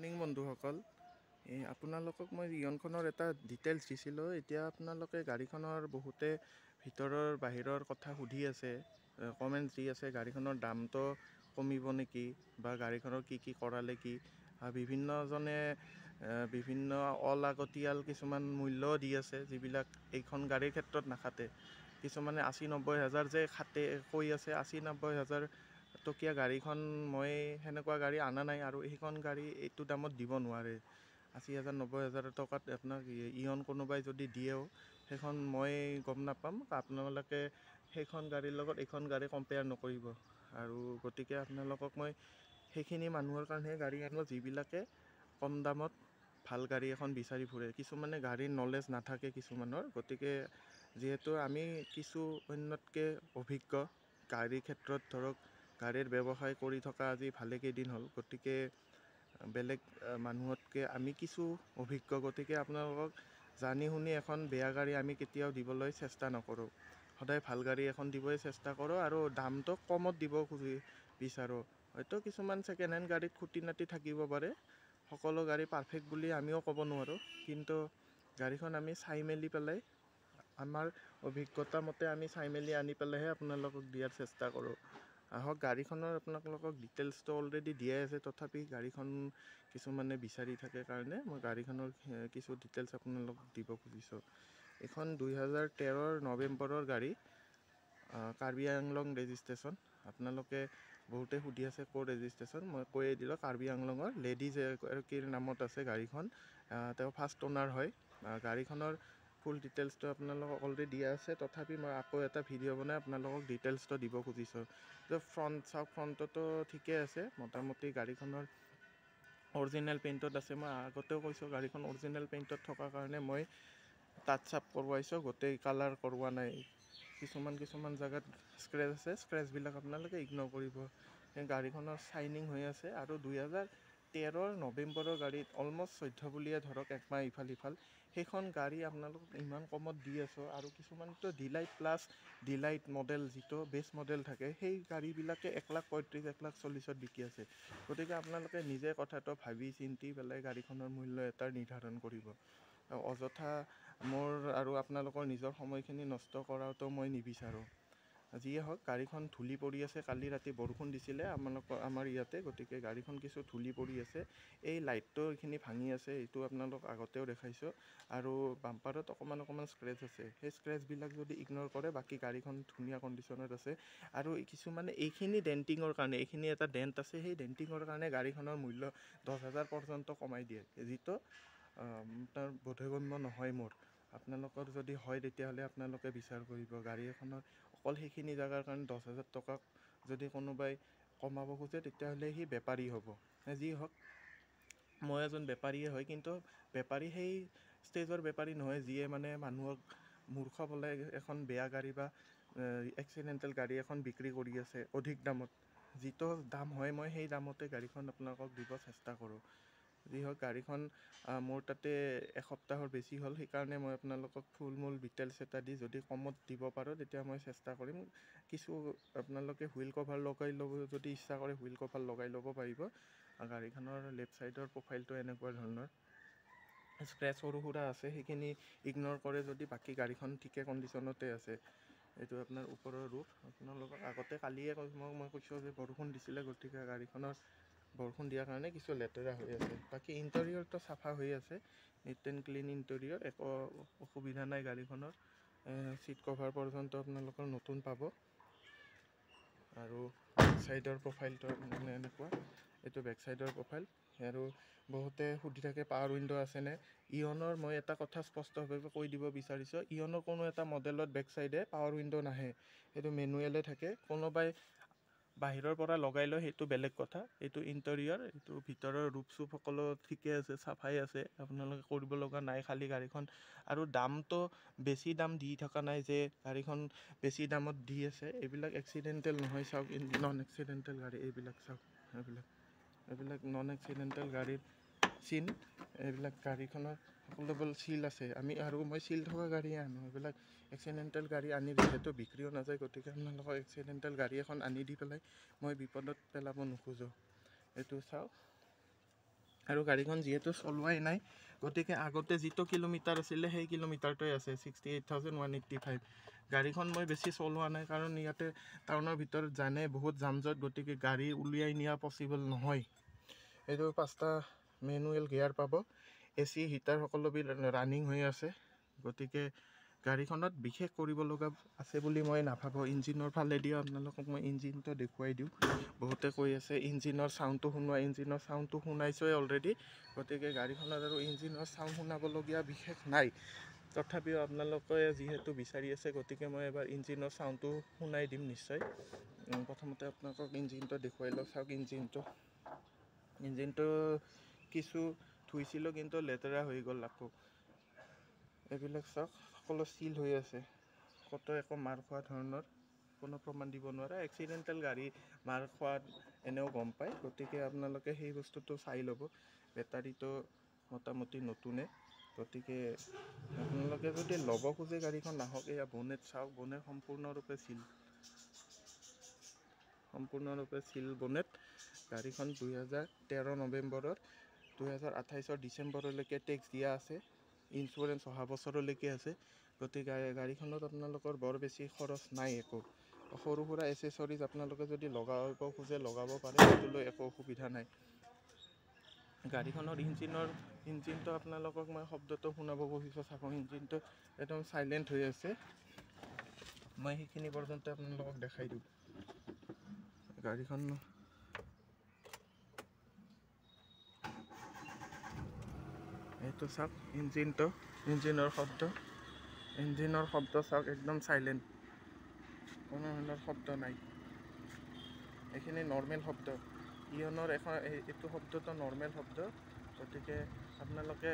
Morning বন্ধুসকল, আপোনালোকক মই ইয়নখনৰ এটা ডিটেইলছ দিছিলোঁ। এতিয়া আপোনালোকে গাড়ীখনৰ বহুতে ভিতৰৰ বাহিৰৰ কথা সুধি আছে, কমেণ্টছ দি আছে গাড়ীখনৰ দামটো কমিব নেকি বা গাড়ীখনৰ কি কৰালে কি। বিভিন্নজনে বিভিন্ন অলাগতিয়াল কিছুমান মূল্যও দি আছে, যিবিলাক এইখন গাড়ীৰ ক্ষেত্ৰত নাখাতে। কিছুমানে 80-90 হাজাৰ যে খাতে কৈ আছে, 80-90 হাজাৰ টকীয়া গাড়ীখন মই সেনেকুৱা গাড়ী অনা নাই, আৰু সেইখন গাড়ী এইটো দামত দিব নোৱাৰে। 80,000-90 হাজাৰ টকাত আপোনাক ইয়ন কোনোবাই যদি দিয়েও, সেইখন মই গম নাপাম। আপোনালোকে সেইখন গাড়ীৰ লগত এইখন গাড়ী কম্পেয়াৰ নকৰিব। আৰু গতিকে আপোনালোকক মই সেইখিনি মানুহৰ কাৰণেহে গাড়ী আনো, যিবিলাকে কম দামত ভাল গাড়ী এখন বিচাৰি ফুৰে। কিছুমানে গাড়ীৰ নলেজ নাথাকে কিছুমানৰ। গতিকে যিহেতু আমি কিছু অন্যতকৈ অভিজ্ঞ গাড়ীৰ ক্ষেত্ৰত, ধৰক গাড়ীৰ ব্যৱসায় কৰি থকা আজি ভালেকেইদিন হ'ল, গতিকে বেলেগ মানুহতকৈ আমি কিছু অভিজ্ঞ। গতিকে আপোনালোকক জানি শুনি এখন বেয়া গাড়ী আমি কেতিয়াও দিবলৈ চেষ্টা নকৰোঁ। সদায় ভাল গাড়ী এখন দিবই চেষ্টা কৰোঁ, আৰু দামটো কমত দিব বিচাৰোঁ। হয়তো কিছুমান ছেকেণ্ড হেণ্ড গাড়ীত খুটি নাটি থাকিব পাৰে, সকলো গাড়ী পাৰফেক্ট বুলি আমিও ক'ব নোৱাৰোঁ। কিন্তু গাড়ীখন আমি চাই মেলি পেলাই, আমাৰ অভিজ্ঞতা মতে আমি চাই মেলি আনি পেলাইহে আপোনালোকক দিয়াৰ চেষ্টা কৰোঁ। আহক, গাড়ীখনৰ আপোনালোকক ডিটেইলছটো অলৰেডি দিয়াই আছে, তথাপি গাড়ীখন কিছুমানে বিচাৰি থাকে কাৰণে মই গাড়ীখনৰ কিছু ডিটেইলছ আপোনালোকক দিব খুজিছোঁ। এইখন 2013 নৱেম্বৰৰ গাড়ী, কাৰ্বি আংলং ৰেজিষ্ট্ৰেশ্যন। আপোনালোকে বহুতে সুধি আছে ক'ৰ ৰেজিষ্ট্ৰেশ্যন, মই কৈয়ে দিলোঁ কাৰ্বি আংলঙৰ। লেডিজ এগৰাকীৰ নামত আছে গাড়ীখন, তেওঁ ফাৰ্ষ্ট অ'নাৰ হয়। গাড়ীখনৰ ফুল ডিটেইলছটো আপোনালোকক অলৰেডি দিয়া আছে, তথাপি মই আকৌ এটা ভিডিঅ' বনাই আপোনালোকক ডিটেইলছটো দিব খুজিছোঁ। ফ্ৰণ্ট চাওক, ফ্ৰণ্টতো ঠিকে আছে মোটামুটি। গাড়ীখনৰ অৰিজিনেল পেইণ্টত আছে। মই আগতেও কৈছোঁ গাড়ীখন অৰিজিনেল পেইণ্টত থকাৰ কাৰণে মই টাচ আপ কৰোৱাইছোঁ, গোটেই কালাৰ কৰোৱা নাই। কিছুমান জেগাত স্ক্ৰেচ আছে, স্ক্ৰেচবিলাক আপোনালোকে ইগন'ৰ কৰিব। সেই গাড়ীখনৰ চাইনিং হৈ আছে। আৰু 2013 নৱেম্বৰৰ গাড়ীত অলমষ্ট 14 বুলিয়ে ধৰক, একমাহ ইফাল সিফাল, সেইখন গাড়ী আপোনালোকক ইমান কমত দি আছোঁ। আৰু কিছুমানতো ডিলাইট প্লাছ ডিলাইট মডেল, যিটো বেছ মডেল থাকে, সেই গাড়ীবিলাকে 1,35,000 1,40,000 বিকি আছে। গতিকে আপোনালোকে নিজে কথাটো ভাবি চিন্তি পেলাই গাড়ীখনৰ মূল্য এটা নিৰ্ধাৰণ কৰিব। অযথা মোৰ আৰু আপোনালোকৰ নিজৰ সময়খিনি নষ্ট কৰাটো মই নিবিচাৰোঁ। যিয়ে হওক, গাড়ীখন ধূলি পৰি আছে। কালি ৰাতি বৰষুণ দিছিলে আমাৰ ইয়াতে, গতিকে গাড়ীখন কিছু ধূলি পৰি আছে। এই লাইটটো এইখিনি ভাঙি আছে, এইটো আপোনালোক আগতেও দেখাইছোঁ। আৰু বাম্পাৰত অকণমান স্ক্ৰেচ আছে। সেই স্ক্ৰেচবিলাক যদি ইগন'ৰ কৰে, বাকী গাড়ীখন ধুনীয়া কণ্ডিশ্যনত আছে। আৰু কিছুমানে এইখিনি ডেণ্টিঙৰ কাৰণে, এইখিনি এটা ডেণ্ট আছে, সেই ডেণ্টিঙৰ কাৰণে গাড়ীখনৰ মূল্য 10,000 পৰ্যন্ত কমাই দিয়ে, যিটো তাৰ বোধগম্য নহয় মোৰ। আপোনালোকৰ যদি হয়, তেতিয়াহ'লে আপোনালোকে বিচাৰ কৰিব। গাড়ী এখনৰ অকল সেইখিনি জেগাৰ কাৰণে 10,000 টকা যদি কোনোবাই কমাব খোজে, তেতিয়াহ'লে সি বেপাৰী হ'ব। যি হওক, মই এজন বেপাৰীয়ে হয়, কিন্তু বেপাৰী সেই ষ্টেজৰ বেপাৰী নহয় যিয়ে মানে মানুহক মূৰ্খ বলাই এখন বেয়া গাড়ী বা এক্সিডেণ্টেল গাড়ী এখন বিক্ৰী কৰি আছে অধিক দামত। যিটো দাম হয়, মই সেই দামতে গাড়ীখন আপোনালোকক দিব চেষ্টা কৰোঁ। যি হওক, গাড়ীখন মোৰ তাতে এসপ্তাহৰ বেছি হ'ল, সেইকাৰণে মই আপোনালোকক ফুল ডিটেইলছ এটা দি, যদি কমত দিব পাৰোঁ তেতিয়া মই চেষ্টা কৰিম। কিছু আপোনালোকে হুইল কভাৰ লগাই ল'ব, যদি ইচ্ছা কৰে হুইল কভাৰ লগাই ল'ব পাৰিব। গাড়ীখনৰ লেফ্ট ছাইডৰ প্ৰফাইলটো এনেকুৱা ধৰণৰ, স্ক্ৰেচ সৰু সুৰা আছে, সেইখিনি ইগন'ৰ কৰে যদি বাকী গাড়ীখন ঠিকে কণ্ডিশ্যনতে আছে। এইটো আপোনাৰ ওপৰৰ ৰুফ। আপোনালোকক আগতে কালিয়ে মই কৈছোঁ যে বৰষুণ দিছিলে, গতিকে গাড়ীখনৰ বৰষুণ দিয়াৰ কাৰণে কিছু লেতেৰা হৈ আছে। বাকী ইণ্টেৰিয়ৰটো চাফা হৈ আছে, নিট এণ্ড ক্লিন ইণ্টেৰিয়ৰ, একো অসুবিধা নাই গাড়ীখনৰ। ছিট কভাৰ পৰ্যন্ত আপোনালোকৰ নতুন পাব। আৰু বেক ছাইডৰ প্ৰফাইলটো মানে এনেকুৱা, এইটো বেক ছাইডৰ প্ৰফাইল। আৰু বহুতে সুধি থাকে পাৱাৰ উইণ্ডো আছেনে। ইয়নৰ মই এটা কথা স্পষ্টভাৱে কৈ দিব বিচাৰিছোঁ, ইয়নৰ কোনো এটা মডেলত বেক চাইডে পাৱাৰ উইণ্ডো নাহে, সেইটো মেনুৱেলে থাকে। কোনোবাই বাহিৰৰ পৰা লগাই লয়, সেইটো বেলেগ কথা। এইটো ইণ্টেৰিয়ৰ, এইটো ভিতৰৰ ৰুপ চুপ সকলো ঠিকে আছে, চাফাই আছে, আপোনালোকে কৰিব লগা নাই খালী গাড়ীখন। আৰু দামটো বেছি দাম দি থকা নাই যে গাড়ীখন বেছি দামত দি আছে, এইবিলাক এক্সিডেণ্টেল নহয়। চাওক, নন এক্সিডেণ্টেল গাড়ী এইবিলাক, চাওক এইবিলাক নন এক্সিডেণ্টেল গাড়ীৰ চিন। এইবিলাক গাড়ীখনৰ সকলোবোৰ চিল আছে। মই চিল থকা গাড়ীয়ে আনো, এইবিলাক এক্সিডেণ্টেল গাড়ী আনি যিহেতু বিক্ৰীও নাযায়, গতিকে আপোনালোকক এক্সিডেণ্টেল গাড়ী এখন আনি দি পেলাই মই বিপদত পেলাব নোখোজোঁ। এইটো চাওক, আৰু গাড়ীখন যিহেতু চলোৱাই নাই, গতিকে আগতে যিটো কিলোমিটাৰ আছিলে সেই কিলোমিটাৰটোৱে আছে 68,185। গাড়ীখন মই বেছি চলোৱা নাই, কাৰণ ইয়াতে টাউনৰ ভিতৰত জানে বহুত যাম-জঁট, গতিকে গাড়ী উলিয়াই নিয়া পচিবল নহয়। এইটো 5টা মেনুৱেল গিয়াৰ পাব, AC হিটাৰ সকলোবিধ ৰানিং হৈ আছে। গতিকে গাড়ীখনত বিশেষ কৰিব লগা আছে বুলি মই নাভাবোঁ। ইঞ্জিনৰ ফালেদিও আপোনালোকক মই ইঞ্জিনটো দেখুৱাই দিওঁ। বহুতে কৈ আছে ইঞ্জিনৰ চাউণ্ডটো শুনোৱা, ইঞ্জিনৰ চাউণ্ডটো শুনাইছোৱে অলৰেডি। গতিকে গাড়ীখনত আৰু ইঞ্জিনৰ চাউণ্ড শুনাবলগীয়া বিশেষ নাই। তথাপিও আপোনালোকে যিহেতু বিচাৰি আছে, গতিকে মই এবাৰ ইঞ্জিনৰ চাউণ্ডটো শুনাই দিম নিশ্চয়। প্ৰথমতে আপোনালোকক ইঞ্জিনটো দেখুৱাই লওঁ। চাওক ইঞ্জিনটো কিছু ধুইছিলোঁ, কিন্তু লেতেৰা হৈ গ'ল আকৌ। এইবিলাক চাওক সকলো চিল হৈ আছে, ক'তো একো মাৰ খোৱা ধৰণৰ কোনো প্ৰমাণ দিব নোৱাৰে। এক্সিডেণ্টেল গাড়ী মাৰ খোৱাত এনেও গম পায়, গতিকে আপোনালোকে সেই বস্তুটো চাই ল'ব। বেটাৰীটো মোটামুটি নতুনে, গতিকে আপোনালোকে যদি ল'ব খোজে গাড়ীখন নাহক। এয়া বনেট চাওক, বনেট সম্পূৰ্ণৰূপে চিল বনেট। গাড়ীখন 2013 নৱেম্বৰৰ 2028 ডিচেম্বৰলৈকে টেক্স দিয়া আছে। ইঞ্চুৰেঞ্চ অহা বছৰলৈকে আছে। গতিকে গাড়ীখনত আপোনালোকৰ বৰ বেছি খৰচ নাই একো। সৰু সুৰা এচেছৰিজ আপোনালোকে যদি লগাব খোজে লগাব পাৰে, সেইটোলৈ একো অসুবিধা নাই। গাড়ীখনৰ ইঞ্জিনটো আপোনালোকক মই শব্দটো শুনাব খুজিছোঁ। চাওক ইঞ্জিনটো একদম চাইলেণ্ট হৈ আছে। মই সেইখিনি পৰ্যন্ত আপোনালোকক দেখাই দিওঁ। গাড়ীখন এইটো চাওক, ইঞ্জিনৰ শব্দ চাওক, একদম চাইলেণ্ট, কোনো ধৰণৰ শব্দ নাই। এইখিনি নৰ্মেল শব্দ। ইয়নৰ এইটো শব্দটো নৰ্মেল শব্দ। গতিকে আপোনালোকে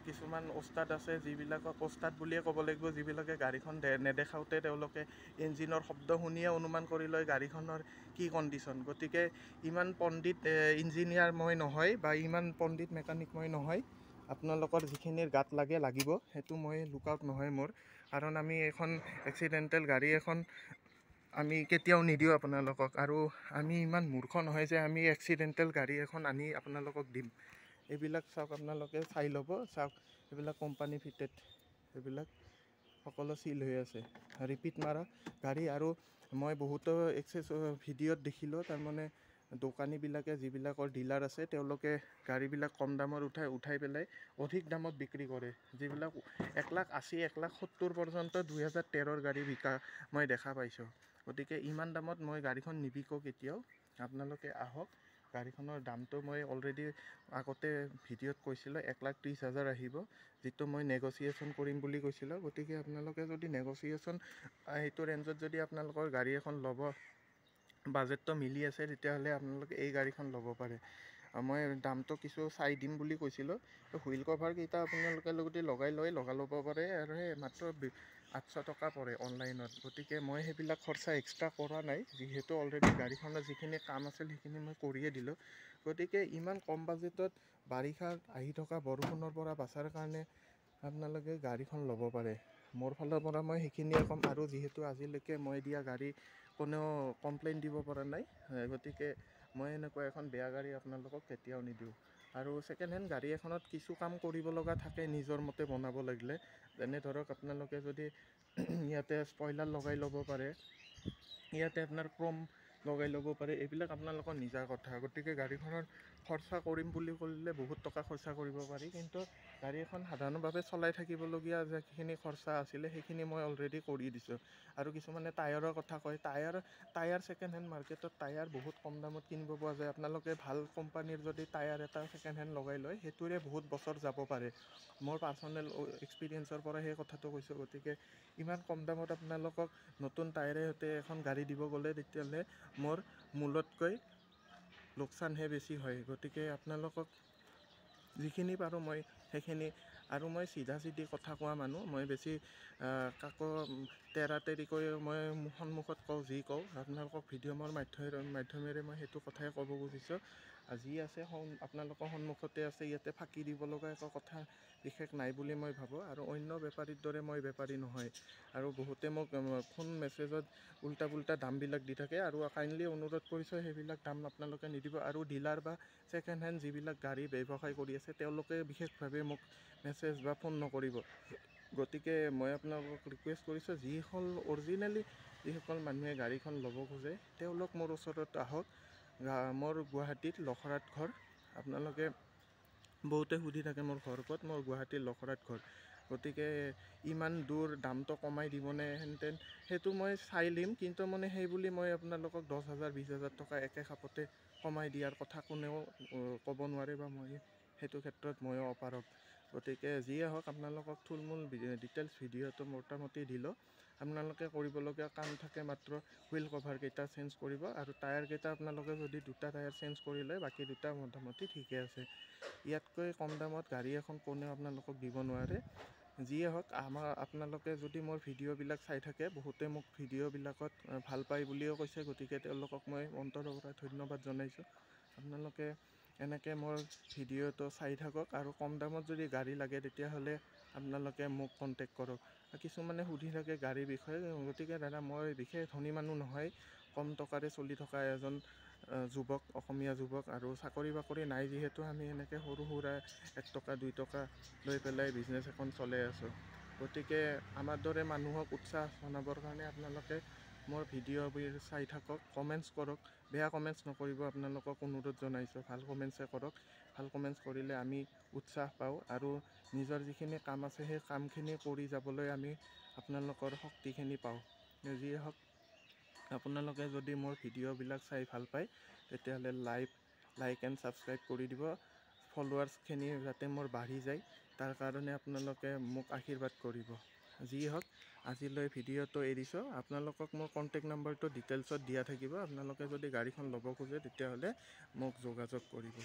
কিছুমান ওস্তাদ আছে, যিবিলাকক ওস্তাদ বুলিয়ে ক'ব লাগিব, যিবিলাকে গাড়ীখন নেদেখাওঁতে তেওঁলোকে ইঞ্জিনৰ শব্দ শুনিয়ে অনুমান কৰি লয় গাড়ীখনৰ কি কণ্ডিশ্যন। গতিকে ইমান পণ্ডিত ইঞ্জিনিয়াৰ মই নহয়, বা ইমান পণ্ডিত মেকানিক মই নহয়। আপোনালোকৰ যিখিনিৰ গাত লাগিব, সেইটো মই লুক আউট নহয় মোৰ। কাৰণ আমি এখন এক্সিডেণ্টেল গাড়ী এখন আমি কেতিয়াও নিদিওঁ আপোনালোকক। আৰু আমি ইমান মূৰ্খ নহয় যে আমি এক্সিডেণ্টেল গাড়ী এখন আনি আপোনালোকক দিম। এইবিলাক চাওক, আপোনালোকে চাই ল'ব। চাওক এইবিলাক কোম্পানী ফিটেড, এইবিলাক সকলো চিল হৈ আছে, ৰিপিট মাৰা গাড়ী। আৰু মই বহুতো ভিডিঅ'ত দেখিলোঁ, তাৰমানে দোকানীবিলাকে, যিবিলাকৰ ডিলাৰ আছে, তেওঁলোকে গাড়ীবিলাক কম দামত উঠাই পেলাই অধিক দামত বিক্ৰী কৰে। যিবিলাক 1,80,000 1,70,000 পৰ্যন্ত 2013 গাড়ী বিকা মই দেখা পাইছোঁ। গতিকে ইমান দামত মই গাড়ীখন নিবিকোঁ কেতিয়াও। আপোনালোকে আহক। গাড়ীখনৰ দামটো মই অলৰেডি আগতে ভিডিঅ'ত কৈছিলোঁ, 1,30,000 আহিব, যিটো মই নেগচিয়েশ্যন কৰিম বুলি কৈছিলোঁ। গতিকে আপোনালোকে যদি নেগচিয়েশ্যন সেইটো ৰেঞ্জত যদি আপোনালোকৰ গাড়ী এখন ল'ব, বাজেটটো মিলি আছে, তেতিয়াহ'লে আপোনালোকে এই গাড়ীখন ল'ব পাৰে। মই দামটো কিছু চাই দিম বুলি কৈছিলোঁ। হুইল কভাৰকেইটা আপোনালোকে যদি লগাই ল'ব পাৰে, আৰু সেই মাত্ৰ 800 টকা পৰে অনলাইনত। গতিকে মই সেইবিলাক খৰচা এক্সট্ৰা কৰা নাই, যিহেতু অলৰেডি গাড়ীখনৰ যিখিনি কাম আছিল সেইখিনি মই কৰিয়ে দিলোঁ। গতিকে ইমান কম বাজেটত বাৰিষাত আহি থকা বৰষুণৰ পৰা বাচাৰ কাৰণে আপোনালোকে গাড়ীখন ল'ব পাৰে। মোৰ ফালৰ পৰা মই সেইখিনিয়ে ক'ম। আৰু যিহেতু আজিলৈকে মই দিয়া গাড়ী কোনেও কমপ্লেইন দিব পৰা নাই, গতিকে মই এনেকুৱা এখন বেয়া গাড়ী আপোনালোকক কেতিয়াও নিদিওঁ। আৰু ছেকেণ্ড হেণ্ড গাড়ী এখনত কিছু কাম কৰিব লগা থাকে নিজৰ মতে বনাব লাগিলে। যেনে ধৰক আপোনালোকে যদি ইয়াতে স্পইলাৰ লগাই ল'ব পাৰে, ইয়াতে আপোনাৰ ক্ৰম লগাই ল'ব পাৰে, এইবিলাক আপোনালোকৰ নিজা কথা। গতিকে গাড়ীখনৰ খৰচা কৰিম বুলি ক'লে বহুত টকা খৰচা কৰিব পাৰি, কিন্তু গাড়ী এখন সাধাৰণভাৱে চলাই থাকিবলগীয়া যিখিনি খৰচা আছিলে সেইখিনি মই অলৰেডি কৰি দিছোঁ। আৰু কিছুমানে টায়াৰৰ কথা কয়, টায়াৰ ছেকেণ্ড হেণ্ড মাৰ্কেটত টায়াৰ বহুত কম দামত কিনিব পোৱা যায়। আপোনালোকে ভাল কোম্পানীৰ যদি টায়াৰ এটা ছেকেণ্ড হেণ্ড লগাই লয়, সেইটোৰে বহুত বছৰ যাব পাৰে। মোৰ পাৰ্চনেল এক্সপিৰিয়েঞ্চৰ পৰা সেই কথাটো কৈছোঁ। গতিকে ইমান কম দামত আপোনালোকক নতুন টায়াৰে সৈতে এখন গাড়ী দিব গ'লে, তেতিয়াহ'লে মোৰ মূলতকৈ লোকচানহে বেছি হয়। গতিকে আপোনালোকক যিখিনি পাৰোঁ মই সেইখিনি, আৰু মই চিধা কথা কোৱা মানুহ, মই বেছি কাকো তেৰাতেৰিকৈ মই সন্মুখত কওঁ যি কওঁ, আপোনালোকক ভিডিঅ' মোৰ মাধ্যমেৰে মই সেইটো কথাই ক'ব খুজিছোঁ। আজি আছে আপোনালোকৰ সন্মুখতে আছে, ইয়াতে ফাঁকি দিব লগা একো কথা বিশেষ নাই বুলি মই ভাবোঁ। আৰু অন্য বেপাৰীৰ দৰে মই বেপাৰী নহয়। আৰু বহুতে মোক ফোন মেছেজত উল্টা পুল্টা দামবিলাক দি থাকে, আৰু কাইণ্ডলি অনুৰোধ কৰিছোঁ সেইবিলাক দাম আপোনালোকে নিদিব। আৰু ডিলাৰ বা ছেকেণ্ড হেণ্ড যিবিলাক গাড়ী ব্যৱসায় কৰি আছে তেওঁলোকে বিশেষভাৱে মোক মেছেজ বা ফোন নকৰিব। গতিকে মই আপোনালোকক ৰিকুৱেষ্ট কৰিছোঁ, যিসকল মানুহে গাড়ীখন ল'ব খোজে তেওঁলোক মোৰ ওচৰত আহক। মোৰ গুৱাহাটীত লখৰাত ঘৰ। আপোনালোকে বহুতে সুধি থাকে মোৰ ঘৰ ক'ত, মোৰ গুৱাহাটীৰ লখৰাত ঘৰ। গতিকে ইমান দূৰ দামটো কমাই দিবনে হেনতেন সেইটো মই চাই লিম, কিন্তু মানে সেই বুলি মই আপোনালোকক 10,000 20,000 টকা একে খাপতে কমাই দিয়াৰ কথা কোনেও ক'ব নোৱাৰে, বা মই সেইটো ক্ষেত্ৰত ময়ো অপাৰগ। গতিকে যিয়ে হওক, আপোনালোকক থুলমূল ডিটেইলছ ভিডিঅ'টো মোটামুটি দিলোঁ। আপোনালোকে কৰিবলগীয়া কাম থাকে মাত্ৰ হুইল কভাৰকেইটা চেঞ্জ কৰিব, আৰু টায়াৰকেইটা আপোনালোকে যদি 2টা টায়াৰ চেঞ্জ কৰি লয়, বাকী 2টা মোটামুটি ঠিকে আছে। ইয়াতকৈ কম দামত গাড়ী এখন কোনেও আপোনালোকক দিব নোৱাৰে। যিয়ে হওক, আপোনালোকে যদি মোৰ ভিডিঅ'বিলাক চাই থাকে, বহুতে মোক ভিডিঅ'বিলাকত ভাল পায় বুলিও কৈছে। গতিকে তেওঁলোকক মই অন্তৰৰ পৰা ধন্যবাদ জনাইছোঁ। আপোনালোকে এনেকৈ মোৰ ভিডিঅ'টো চাই থাকক, আৰু কম দামত যদি গাড়ী লাগে তেতিয়াহ'লে আপোনালোকে মোক কণ্টেক্ট কৰক। কিছুমানে সুধি থাকে গাড়ীৰ বিষয়ে, গতিকে দাদা মই বিশেষ ধনী মানুহ নহয়, কম টকাৰে চলি থকা এজন যুৱক, অসমীয়া যুৱক। আৰু চাকৰি বাকৰি নাই যিহেতু আমি এনেকৈ সৰু সুৰা 1 টকা 2 টকা লৈ পেলাই বিজনেছ এখন চলাই আছোঁ। গতিকে আমাৰ দৰে মানুহক উৎসাহ জনাবৰ কাৰণে আপোনালোকে মোৰ ভিডিঅ'বোৰ চাই থাকক, কমেণ্টছ কৰক। বেয়া কমেণ্টছ নকৰিব, আপোনালোকক অনুৰোধ জনাইছোঁ, ভাল কমেণ্টছে কৰক। ভাল কমেণ্টছ কৰিলে আমি উৎসাহ পাওঁ, আৰু নিজৰ যিখিনি কাম আছে সেই কামখিনি কৰি যাবলৈ আমি আপোনালোকৰ শক্তিখিনি পাওঁ। যিয়ে হওক, আপোনালোকে যদি মোৰ ভিডিঅ'বিলাক চাই ভাল পায় তেতিয়াহ'লে লাইক এণ্ড ছাবস্ক্ৰাইব কৰি দিব। ফলোৱাৰ্ছখিনি যাতে মোৰ বাঢ়ি যায়, তাৰ কাৰণে আপোনালোকে মোক আশীৰ্বাদ কৰিব। যি হওক, আজিলৈ ভিডিঅ'টো এৰিছোঁ। আপোনালোকক মোৰ কণ্টেক্ট নম্বৰটো ডিটেইলছত দিয়া থাকিব। আপোনালোকে যদি গাড়ীখন ল'ব খোজে তেতিয়াহ'লে মোক যোগাযোগ কৰিব।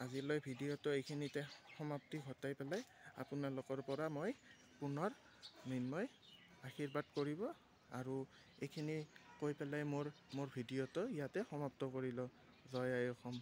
আজিলৈ ভিডিঅ'টো এইখিনিতে সমাপ্তি ঘটাই পেলাই আপোনালোকৰ পৰা মই পুনৰ মৃন্ময় আশীৰ্বাদ কৰিব, আৰু এইখিনি কৈ পেলাই মোৰ ভিডিঅ'টো ইয়াতে সমাপ্ত কৰিলোঁ। জয় আই অসম।